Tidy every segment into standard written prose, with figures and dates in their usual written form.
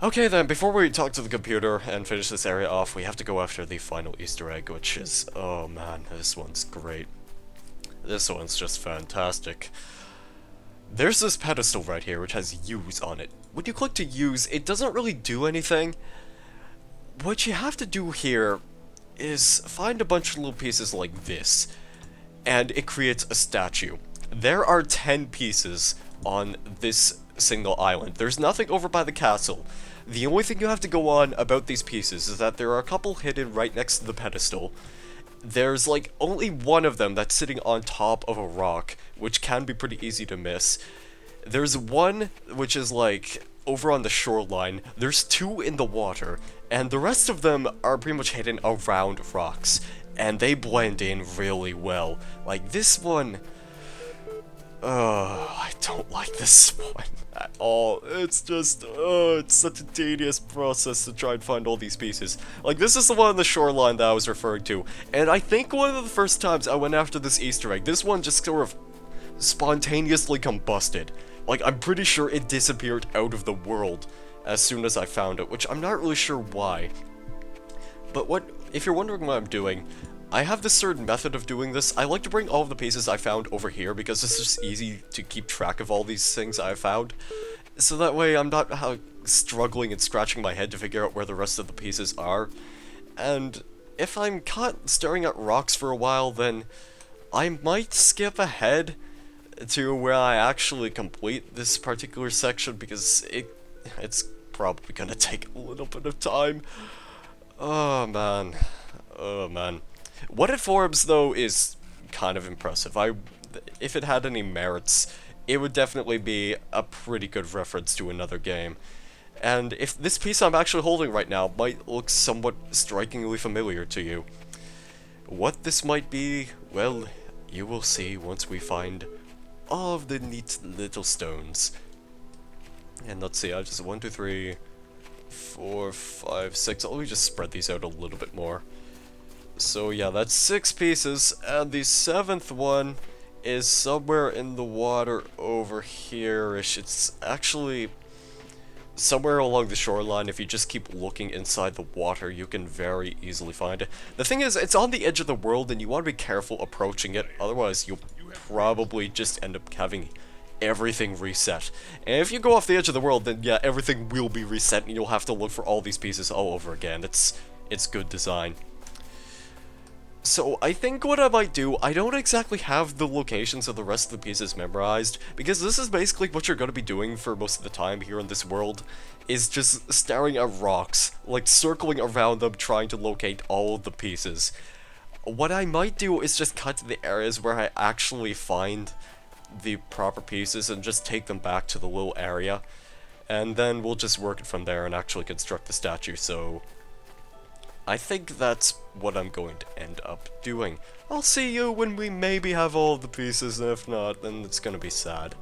Okay then, before we talk to the computer and finish this area off, we have to go after the final Easter egg, which is, oh man, this one's great. This one's just fantastic. There's this pedestal right here, which has U's on it. When you click to use, it doesn't really do anything. What you have to do here is find a bunch of little pieces like this, and it creates a statue. There are 10 pieces on this single island. There's nothing over by the castle. The only thing you have to go on about these pieces is that there are a couple hidden right next to the pedestal. There's like only one of them that's sitting on top of a rock, which can be pretty easy to miss. There's one which is like over on the shoreline. There's two in the water, and the rest of them are pretty much hidden around rocks, and they blend in really well. Like this one, I don't like this one at all. It's just, it's such a tedious process to try and find all these pieces. Like, this is the one on the shoreline that I was referring to, and I think one of the first times I went after this Easter egg, this one just sort of spontaneously combusted. Like, I'm pretty sure it disappeared out of the world as soon as I found it, which I'm not really sure why. But if you're wondering what I'm doing, I have this certain method of doing this. I like to bring all of the pieces I found over here because it's just easy to keep track of all these things I found. So that way I'm not struggling and scratching my head to figure out where the rest of the pieces are. And if I'm caught staring at rocks for a while, then I might skip ahead to where I actually complete this particular section because it's probably gonna take a little bit of time. Oh man. Oh man. What it forms, though, is kind of impressive. If it had any merits, it would definitely be a pretty good reference to another game. And if this piece I'm actually holding right now might look somewhat strikingly familiar to you, what this might be, well, you will see once we find all of the neat little stones. And let's see, I just 1, 2, 3, 4, 5, 6. Let me just spread these out a little bit more. So yeah, that's 6 pieces, and the 7th one is somewhere in the water over here-ish. It's actually somewhere along the shoreline. If you just keep looking inside the water, you can very easily find it. The thing is, it's on the edge of the world, and you want to be careful approaching it, otherwise you'll probably just end up having everything reset. And if you go off the edge of the world, then yeah, everything will be reset, and you'll have to look for all these pieces all over again. It's good design. So I think what I might do, I don't exactly have the locations of the rest of the pieces memorized, because this is basically what you're going to be doing for most of the time here in this world, is just staring at rocks, like circling around them trying to locate all of the pieces. What I might do is just cut to the areas where I actually find the proper pieces and just take them back to the little area, and then we'll just work it from there and actually construct the statue. So I think that's what I'm going to end up doing. I'll see you when we maybe have all of the pieces, and if not, then it's gonna be sad.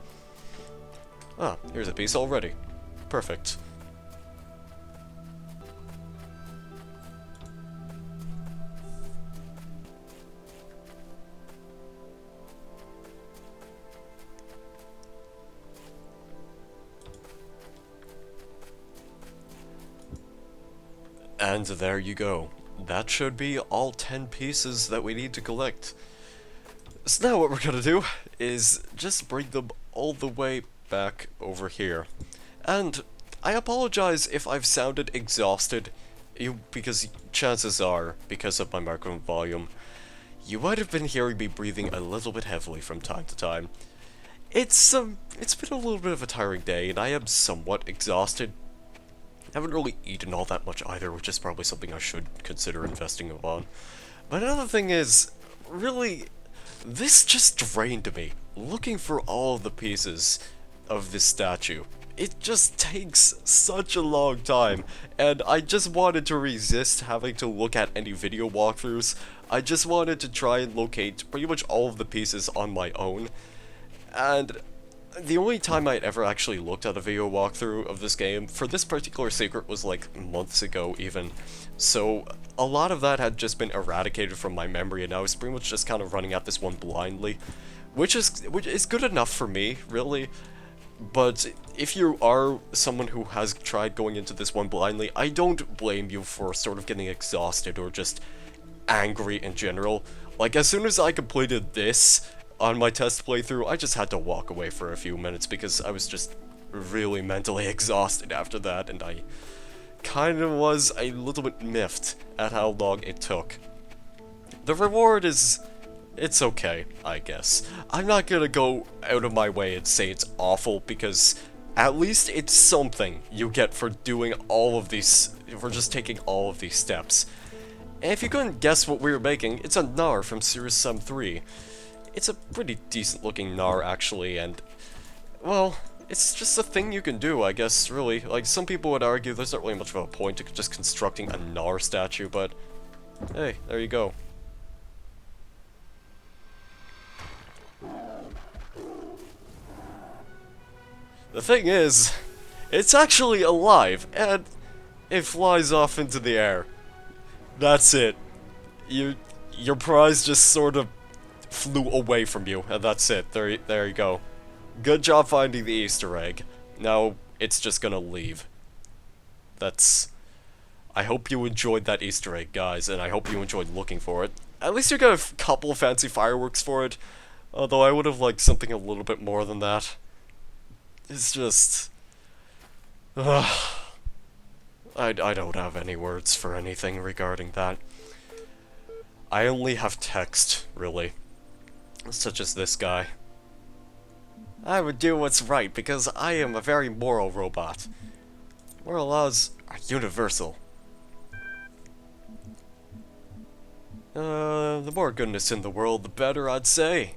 Ah, here's a piece already. Perfect. And there you go. That should be all 10 pieces that we need to collect. So now what we're gonna do is just bring them all the way back over here. And I apologize if I've sounded exhausted, because chances are, because of my microphone volume, you might have been hearing me breathing a little bit heavily from time to time. It's been a little bit of a tiring day, and I am somewhat exhausted. I haven't really eaten all that much either, which is probably something I should consider investing upon. But another thing is, really, this just drained me. Looking for all of the pieces of this statue. It just takes such a long time, and I just wanted to resist having to look at any video walkthroughs. I just wanted to try and locate pretty much all of the pieces on my own. And the only time I'd ever actually looked at a video walkthrough of this game for this particular secret was like months ago even, so a lot of that had just been eradicated from my memory, and I was pretty much just kind of running at this one blindly, which is good enough for me, really, But if you are someone who has tried going into this one blindly, I don't blame you for sort of getting exhausted or just angry in general. Like, as soon as I completed this on my test playthrough, I just had to walk away for a few minutes because I was just really mentally exhausted after that, and I kind of was a little bit miffed at how long it took. The reward is... it's okay, I guess. I'm not gonna go out of my way and say it's awful, because at least it's something you get for doing all of these... for just taking all of these steps. And if you couldn't guess what we were making, it's a Gnar from Series Sum 3. It's a pretty decent looking Gnar, actually, and... well, it's just a thing you can do, I guess, really. Like, some people would argue there's not really much of a point to just constructing a Gnar statue, but... hey, there you go. The thing is, it's actually alive, and it flies off into the air. That's it. Your prize just sort of flew away from you, and that's it. There you go. Good job finding the Easter egg. Now, it's just gonna leave. That's... I hope you enjoyed that Easter egg, guys, and I hope you enjoyed looking for it. At least you got a couple of fancy fireworks for it, although I would have liked something a little bit more than that. It's just... I don't have any words for anything regarding that. I only have text, really. Such as this guy. I would do what's right because I am a very moral robot. Moral laws are universal. The more goodness in the world, the better, I'd say.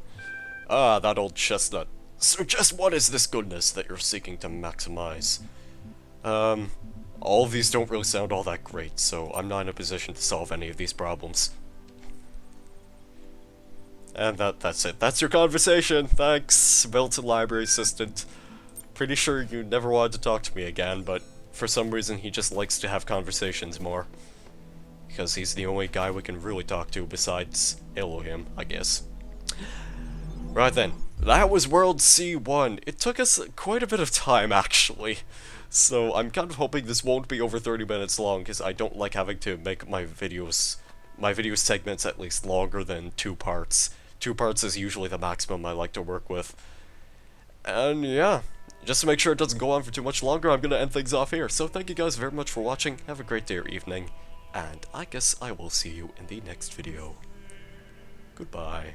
Ah, that old chestnut. So just what is this goodness that you're seeking to maximize? All of these don't really sound all that great, so I'm not in a position to solve any of these problems. And that's it. That's your conversation. Thanks, Milton Library Assistant. Pretty sure you never wanted to talk to me again, but for some reason he just likes to have conversations more. Because he's the only guy we can really talk to besides Elohim, I guess. Right then. That was World C1. It took us quite a bit of time, actually. So I'm kind of hoping this won't be over 30 minutes long, because I don't like having to make my video segments at least longer than 2 parts. 2 parts is usually the maximum I like to work with. And yeah, just to make sure it doesn't go on for too much longer, I'm going to end things off here. So thank you guys very much for watching, have a great day or evening, and I guess I will see you in the next video. Goodbye.